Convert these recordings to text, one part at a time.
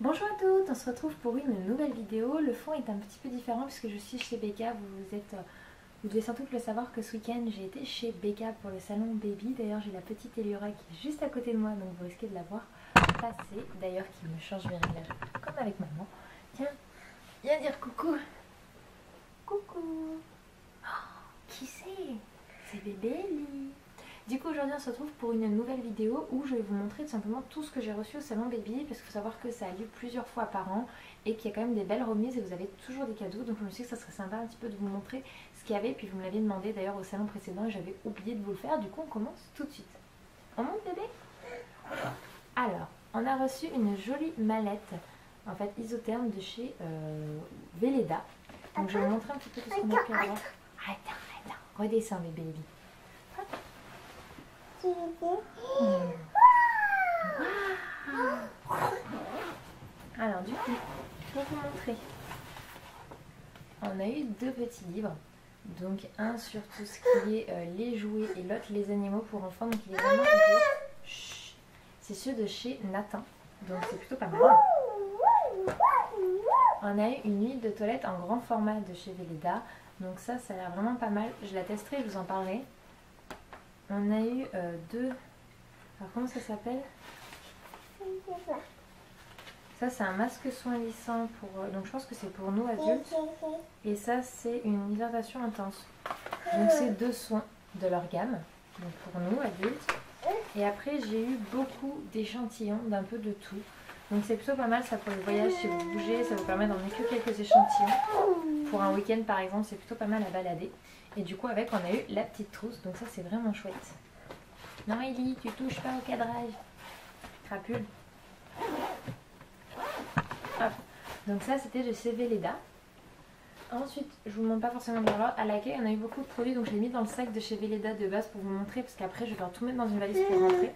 Bonjour à toutes, on se retrouve pour une nouvelle vidéo. Le fond est un petit peu différent puisque je suis chez Becca. Vous devez sans doute le savoir que ce week-end j'ai été chez Becca pour le salon baby. D'ailleurs j'ai la petite Eliora qui est juste à côté de moi, donc vous risquez de la voir passer. D'ailleurs qui me change mes réglages comme avec maman. Tiens, viens dire coucou. Coucou. Oh, qui c'est? C'est bébé Ellie. Du coup aujourd'hui on se retrouve pour une nouvelle vidéo où je vais vous montrer tout simplement tout ce que j'ai reçu au salon baby, parce qu'il faut savoir que ça a lieu plusieurs fois par an et qu'il y a quand même des belles remises et vous avez toujours des cadeaux, donc je me suis dit que ça serait sympa un petit peu de vous montrer ce qu'il y avait, puis vous me l'aviez demandé d'ailleurs au salon précédent et j'avais oublié de vous le faire. Du coup on commence tout de suite. On monte bébé? Alors on a reçu une jolie mallette en fait isotherme de chez Velleda, donc je vais vous montrer un petit peu tout ce qu'on a pu avoir. Arrête, redescends bébé Ellie. Alors du coup, je vais vous montrer. On a eu deux petits livres. Donc un sur tout ce qui est les jouets et l'autre les animaux pour enfants. Donc il est vraiment beau. C'est ceux de chez Nathan. Donc c'est plutôt pas mal. On a eu une huile de toilette en grand format de chez Velleda. Donc ça a l'air vraiment pas mal. Je la testerai, je vous en parlerai. On a eu deux... Alors comment ça s'appelle? Ça c'est un masque soin lissant pour... donc je pense que c'est pour nous adultes. Et ça c'est une hydratation intense. Donc c'est deux soins de leur gamme. Donc pour nous adultes. Et après j'ai eu beaucoup d'échantillons d'un peu de tout. Donc c'est plutôt pas mal ça pour les voyages. Si vous bougez, ça vous permet d'emmener que quelques échantillons. Pour un week-end par exemple, c'est plutôt pas mal à balader. Et du coup avec on a eu la petite trousse. Donc ça c'est vraiment chouette. Non Ellie, tu touches pas au cadrage. Crapule. Hop. Donc ça c'était de chez Velleda. Ensuite, je vous montre pas forcément dans l'ordre. À l'accueil, on a eu beaucoup de produits, donc je l'ai mis dans le sac de chez Velleda de base pour vous montrer, parce qu'après je vais faire tout mettre dans une valise pour rentrer.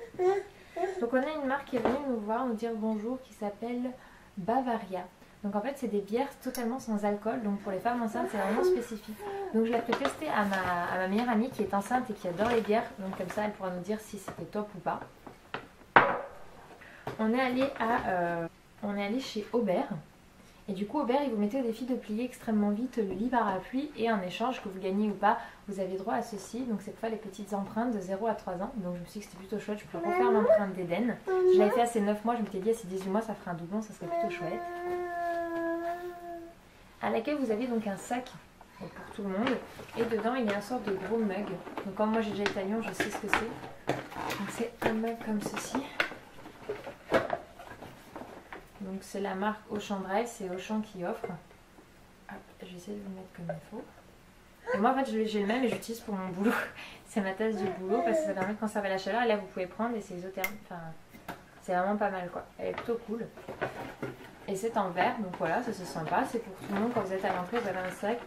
Donc on a une marque qui est venue nous voir, nous dire bonjour, qui s'appelle Bavaria. Donc en fait c'est des bières totalement sans alcool, donc pour les femmes enceintes c'est vraiment spécifique. Donc je l'ai fait tester à ma meilleure amie qui est enceinte et qui adore les bières, donc comme ça elle pourra nous dire si c'était top ou pas. On est allé chez Aubert, et du coup Aubert il vous mettait au défi de plier extrêmement vite le lit parapluie, et en échange que vous gagnez ou pas, vous avez droit à ceci. Donc c'est pour faire les petites empreintes de 0 à 3 ans, donc je me suis dit que c'était plutôt chouette, je peux refaire l'empreinte d'Eden. Je l'avais fait à ses 9 mois, je m'étais dit à ses 18 mois ça ferait un doublon, ça serait plutôt chouette. À l'accueil vous avez donc un sac pour tout le monde et dedans il y a une sorte de gros mug. Donc comme moi j'ai déjà été à Lyon, je sais ce que c'est. Donc c'est un mug comme ceci. Donc c'est la marque Auchan Drive, c'est Auchan qui offre. Hop, je vais essayer de vous mettre comme il faut. Et moi en fait j'ai le même et j'utilise pour mon boulot. C'est ma tasse du boulot parce que ça permet de conserver la chaleur et là vous pouvez prendre et c'est isotherme. Enfin, c'est vraiment pas mal quoi. Elle est plutôt cool. Et c'est en verre, donc voilà, ça c'est sympa, c'est pour tout le monde. Quand vous êtes à l'entrée, vous avez un sac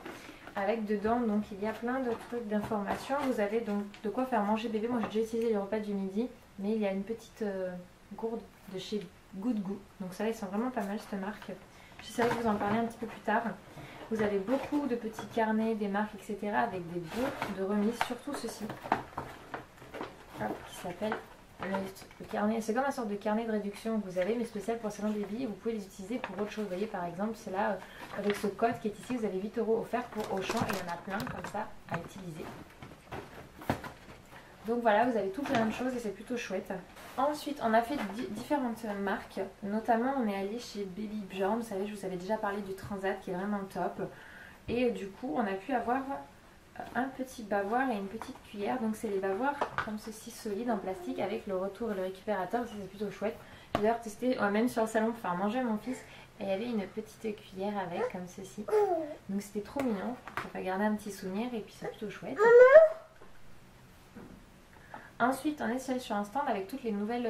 avec dedans, donc il y a plein de trucs d'informations. Vous avez donc de quoi faire manger bébé. Moi j'ai déjà utilisé les repas du midi, mais il y a une petite gourde de chez Good Goût. Donc ça, ils sont vraiment pas mal cette marque. J'essaierai de vous en parler un petit peu plus tard. Vous avez beaucoup de petits carnets, des marques, etc. avec des bons de remise, surtout ceci. Hop, qui s'appelle... Le carnet, c'est comme une sorte de carnet de réduction que vous avez, mais spécial pour le salon baby, et vous pouvez les utiliser pour autre chose. Vous voyez par exemple, c'est là avec ce code qui est ici, vous avez 8 € offerts pour Auchan et il y en a plein comme ça à utiliser. Donc voilà, vous avez tout plein de choses et c'est plutôt chouette. Ensuite, on a fait différentes marques, notamment on est allé chez Baby Bjorn. Vous savez, je vous avais déjà parlé du Transat qui est vraiment top. Et du coup, on a pu avoir un petit bavoir et une petite cuillère. Donc c'est les bavoirs comme ceci solides en plastique avec le retour et le récupérateur. Ça c'est plutôt chouette. J'ai d'ailleurs testé même sur le salon pour faire manger à mon fils. Et il y avait une petite cuillère avec comme ceci. Donc c'était trop mignon. Ça va garder un petit souvenir et puis c'est plutôt chouette. Ensuite, on est sur un stand avec toutes les nouvelles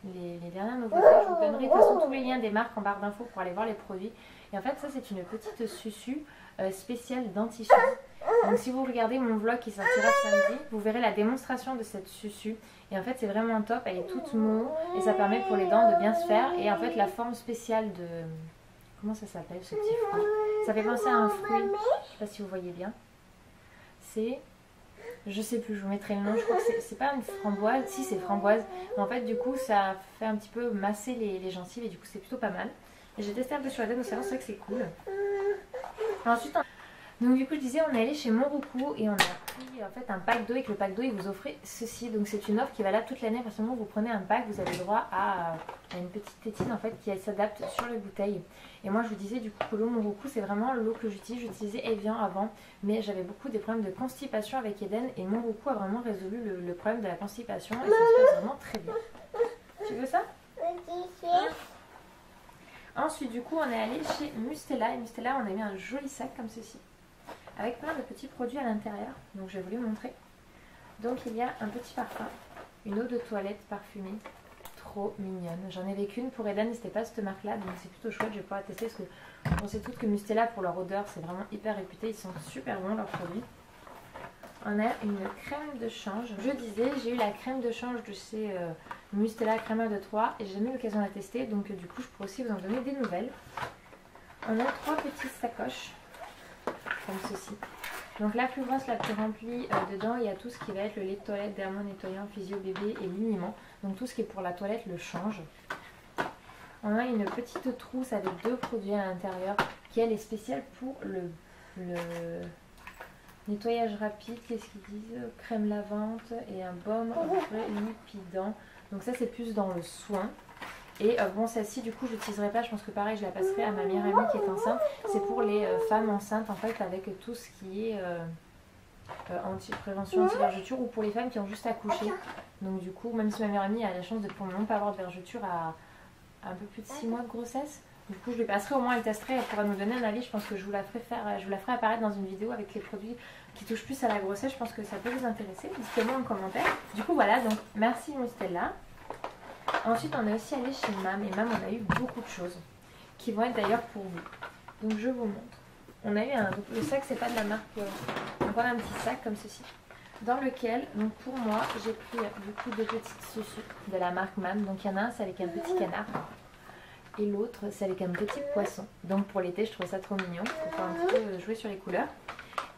les dernières nouveautés. Je vous donnerai de toute façon tous les liens des marques en barre d'infos pour aller voir les produits. Et en fait, ça c'est une petite susu spéciale dentition. Donc si vous regardez mon vlog qui sortira samedi, vous verrez la démonstration de cette susu. Et en fait, c'est vraiment top. Elle est toute mou et ça permet pour les dents de bien se faire. Et en fait, la forme spéciale de... Comment ça s'appelle ce petit fruit? Ça fait penser à un fruit. Je ne sais pas si vous voyez bien. C'est... Je sais plus, je vous mettrai le nom. Je crois que c'est pas une framboise. Si, c'est framboise. En fait, du coup, ça fait un petit peu masser les gencives et du coup, c'est plutôt pas mal. Et j'ai testé un peu sur la tête au salon, c'est vrai que c'est cool. Ensuite, donc du coup je disais on est allé chez Monroucou et on a pris en fait un pack d'eau et que le pack d'eau il vous offrait ceci. Donc c'est une offre qui est valable toute l'année. À partir du moment où vous prenez un pack, vous avez le droit à une petite tétine en fait qui s'adapte sur les bouteilles. Et moi je vous disais du coup que l'eau Monroucou c'est vraiment l'eau que j'utilise. J'utilisais Evian avant mais j'avais beaucoup des problèmes de constipation avec Eden et Monroucou a vraiment résolu le problème de la constipation et ça se passe vraiment très bien. Tu veux ça? Ensuite du coup on est allé chez Mustela et Mustela on a mis un joli sac comme ceci avec plein de petits produits à l'intérieur, donc je vais vous les montrer. Donc il y a un petit parfum, une eau de toilette parfumée, trop mignonne. J'en avais qu'une pour Eden, c'était pas cette marque là, donc c'est plutôt chouette, je vais pouvoir tester parce que on sait toutes que Mustela pour leur odeur c'est vraiment hyper réputé, ils sont super bons leurs produits. On a une crème de change, je disais j'ai eu la crème de change de chez Mustela Crème de 3 et j'ai jamais eu l'occasion de la tester, donc du coup je pourrais aussi vous en donner des nouvelles. On a 3 petites sacoches comme ceci. Donc la plus grosse, la plus remplie, dedans il y a tout ce qui va être le lait de toilette, dermo nettoyant, physio bébé et liniment. Donc tout ce qui est pour la toilette, le change. On a une petite trousse avec 2 produits à l'intérieur qui elle est spéciale pour le nettoyage rapide. Qu'est-ce qu'ils disent? Crème lavante et un baume lipidant. Donc ça c'est plus dans le soin. Et bon, celle-ci, du coup, je l'utiliserai pas. Je pense que pareil, je la passerai à ma meilleure amie qui est enceinte. C'est pour les femmes enceintes, en fait, avec tout ce qui est prévention anti-vergeture ou pour les femmes qui ont juste accouché. Donc, du coup, même si ma meilleure amie a la chance de pour le moment pas avoir de vergeture à un peu plus de 6 mois de grossesse. Du coup, je lui passerai, au moins, elle testerait, elle pourra nous donner un avis. Je pense que je vous la ferai apparaître dans une vidéo avec les produits qui touchent plus à la grossesse. Je pense que ça peut vous intéresser. Dites-le-moi en commentaire. Du coup, voilà. Donc, merci Mustela. Ensuite on est aussi allé chez Mam et Mam on a eu beaucoup de choses qui vont être d'ailleurs pour vous. Donc je vous montre. On a eu donc le sac c'est pas de la marque, donc on a un petit sac comme ceci dans lequel donc pour moi j'ai pris beaucoup de petites sucres de la marque Mam. Donc il y en a un c'est avec un petit canard et l'autre c'est avec un petit poisson. Donc pour l'été je trouvais ça trop mignon pour pouvoir un petit peu jouer sur les couleurs.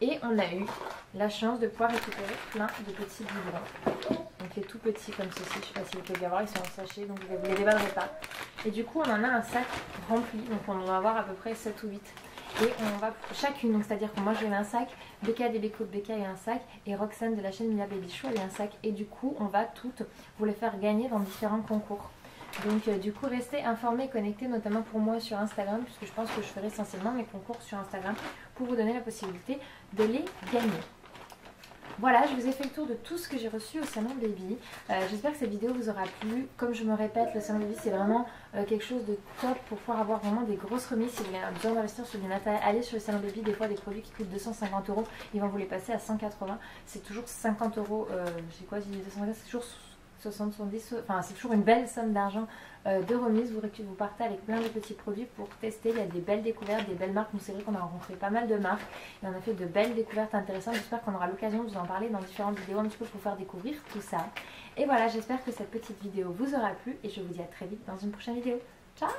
Et on a eu la chance de pouvoir récupérer plein de petits biberons. Donc les tout petits comme ceci, je ne sais pas si vous pouvez bien voir, ils sont en sachet donc je ne vous les déballerai pas. Et du coup on en a un sac rempli, donc on va avoir à peu près 7 ou 8. Et on va chacune, donc c'est à dire que moi j'ai un sac, Becca des Béco de Becca et un sac, et Roxane de la chaîne Mila Baby Show et un sac. Et du coup on va toutes vous les faire gagner dans différents concours. Donc du coup restez informés, connectés notamment pour moi sur Instagram puisque je pense que je ferai essentiellement mes concours sur Instagram pour vous donner la possibilité de les gagner. Voilà, je vous ai fait le tour de tout ce que j'ai reçu au salon Baby. J'espère que cette vidéo vous aura plu. Comme je me répète, le salon Baby c'est vraiment quelque chose de top pour pouvoir avoir vraiment des grosses remises. Si vous avez besoin d'investir sur du matériel, allez sur le salon Baby. Des fois des produits qui coûtent 250 €, ils vont vous les passer à 180. C'est toujours 50 €, j'ai quoi, j'ai dit 250, c'est toujours 70, enfin c'est toujours une belle somme d'argent de remise. Vous partez avec plein de petits produits pour tester. Il y a des belles découvertes, des belles marques. Nous c'est vrai qu'on a rencontré pas mal de marques et on a fait de belles découvertes intéressantes. J'espère qu'on aura l'occasion de vous en parler dans différentes vidéos un petit peu pour vous faire découvrir tout ça. Et voilà, j'espère que cette petite vidéo vous aura plu et je vous dis à très vite dans une prochaine vidéo. Ciao!